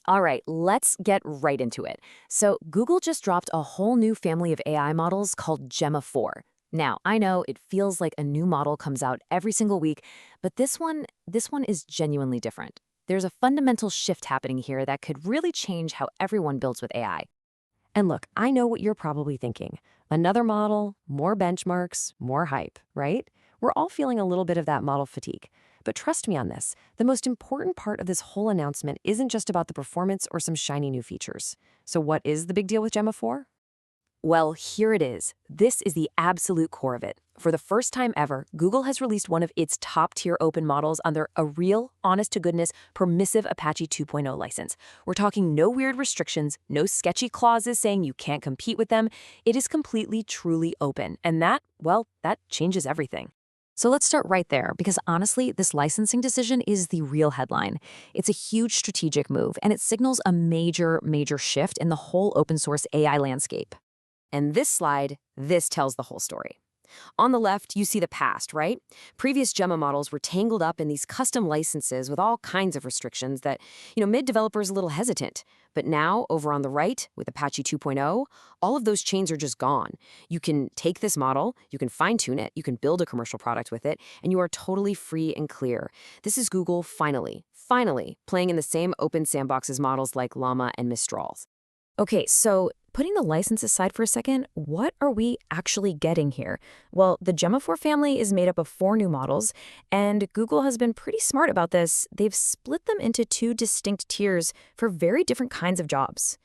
All right, let's get right into it. So, Google just dropped a whole new family of AI models called Gemma 4. Now, I know it feels like a new model comes out every single week, but this one is genuinely different. There's a fundamental shift happening here that could really change how everyone builds with AI. And look, I know what you're probably thinking. Another model, more benchmarks, more hype, right? We're all feeling a little bit of that model fatigue. But trust me on this, the most important part of this whole announcement isn't just about the performance or some shiny new features. So what is the big deal with Gemma 4? Well, here it is. This is the absolute core of it. For the first time ever, Google has released one of its top-tier open models under a real, honest-to-goodness, permissive Apache 2.0 license. We're talking no weird restrictions, no sketchy clauses saying you can't compete with them. It is completely, truly open. And that, well, that changes everything. So let's start right there, because honestly, this licensing decision is the real headline. It's a huge strategic move, and it signals a major shift in the whole open source AI landscape. And this slide, this tells the whole story. On the left, you see the past, right? Previous Gemma models were tangled up in these custom licenses with all kinds of restrictions that, made developers a little hesitant. But now, over on the right, with Apache 2.0, all of those chains are just gone. You can take this model, you can fine-tune it, you can build a commercial product with it, and you are totally free and clear. This is Google finally, playing in the same open sandbox as models like Llama and Mistral. Okay, so putting the license aside for a second, what are we actually getting here? Well, the Gemma 4 family is made up of 4 new models, and Google has been pretty smart about this. They've split them into 2 distinct tiers for very different kinds of jobs.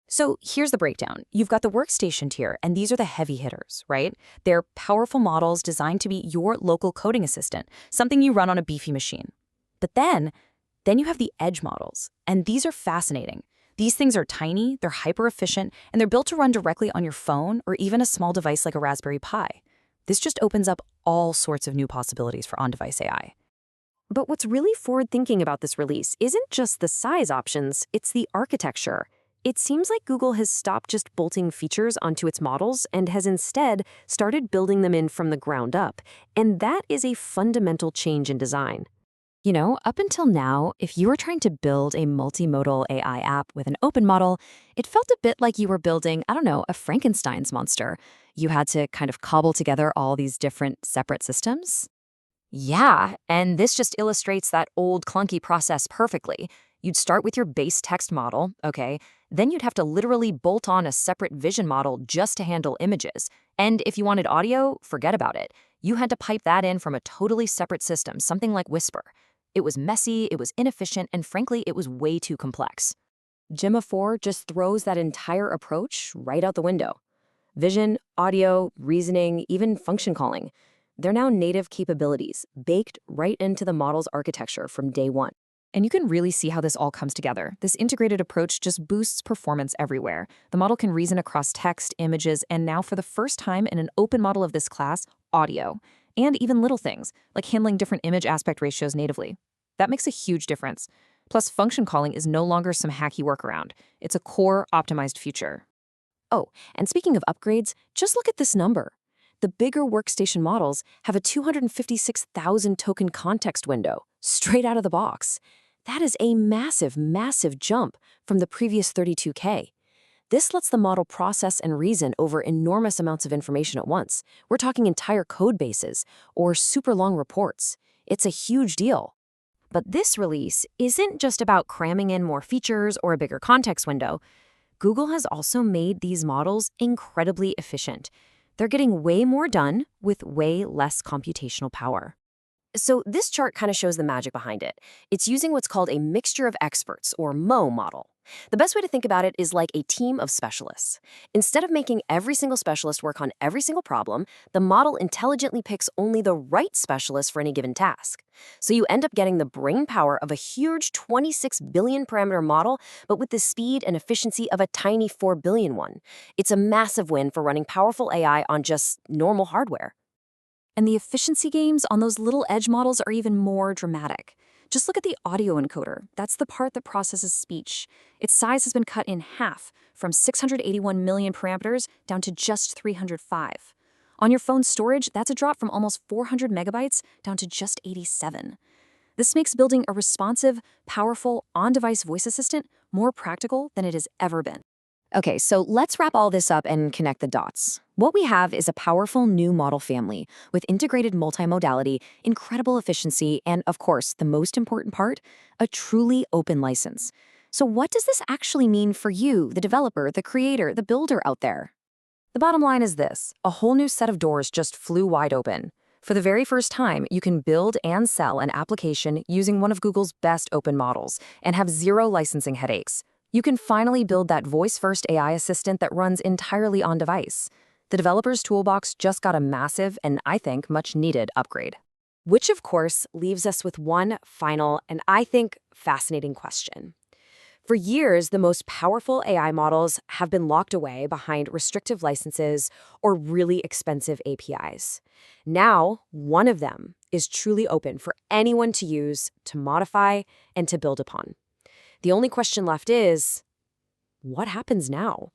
So here's the breakdown. You've got the workstation tier, and these are the heavy hitters, right? They're powerful models designed to be your local coding assistant, something you run on a beefy machine. But then you have the edge models, and these are fascinating. These things are tiny, they're hyper-efficient, and they're built to run directly on your phone or even a small device like a Raspberry Pi. This just opens up all sorts of new possibilities for on-device AI. But what's really forward-thinking about this release isn't just the size options, it's the architecture. It seems like Google has stopped just bolting features onto its models and has instead started building them in from the ground up. And that is a fundamental change in design. Up until now, if you were trying to build a multimodal AI app with an open model, it felt a bit like you were building, I don't know, a Frankenstein's monster. You had to kind of cobble together all these different separate systems. Yeah, and this just illustrates that old clunky process perfectly. You'd start with your base text model, okay? Then you'd have to literally bolt on a separate vision model just to handle images. And if you wanted audio, forget about it. You had to pipe that in from a totally separate system, something like Whisper. It was messy, it was inefficient, and frankly, it was way too complex. Gemma 4 just throws that entire approach right out the window. Vision, audio, reasoning, even function calling. They're now native capabilities, baked right into the model's architecture from day one. And you can really see how this all comes together. This integrated approach just boosts performance everywhere. The model can reason across text, images, and now for the first time in an open model of this class, audio. And even little things, like handling different image aspect ratios natively. That makes a huge difference. Plus, function calling is no longer some hacky workaround. It's a core optimized feature. Oh, and speaking of upgrades, just look at this number. The bigger workstation models have a 256,000 token context window, straight out of the box. That is a massive jump from the previous 32K. This lets the model process and reason over enormous amounts of information at once. We're talking entire code bases or super long reports. It's a huge deal. But this release isn't just about cramming in more features or a bigger context window. Google has also made these models incredibly efficient. They're getting way more done with way less computational power. So this chart kind of shows the magic behind it. It's using what's called a mixture of experts, or MO model. The best way to think about it is like a team of specialists. Instead of making every single specialist work on every single problem, the model intelligently picks only the right specialist for any given task. So you end up getting the brain power of a huge 26 billion parameter model, but with the speed and efficiency of a tiny 4 billion one. It's a massive win for running powerful AI on just normal hardware. And the efficiency gains on those little edge models are even more dramatic. Just look at the audio encoder. That's the part that processes speech. Its size has been cut in half, from 681 million parameters down to just 305. On your phone's storage, that's a drop from almost 400 megabytes down to just 87. This makes building a responsive, powerful, on-device voice assistant more practical than it has ever been. Okay, so let's wrap all this up and connect the dots. What we have is a powerful new model family with integrated multimodality, incredible efficiency, and of course, the most important part, a truly open license. So what does this actually mean for you, the developer, the creator, the builder out there? The bottom line is this: a whole new set of doors just flew wide open. For the very first time, you can build and sell an application using one of Google's best open models and have zero licensing headaches. You can finally build that voice-first AI assistant that runs entirely on device. The developer's toolbox just got a massive and, I think, much-needed upgrade. Which, of course, leaves us with one final and, I think, fascinating question. For years, the most powerful AI models have been locked away behind restrictive licenses or really expensive APIs. Now, one of them is truly open for anyone to use, to modify, and to build upon. The only question left is, what happens now?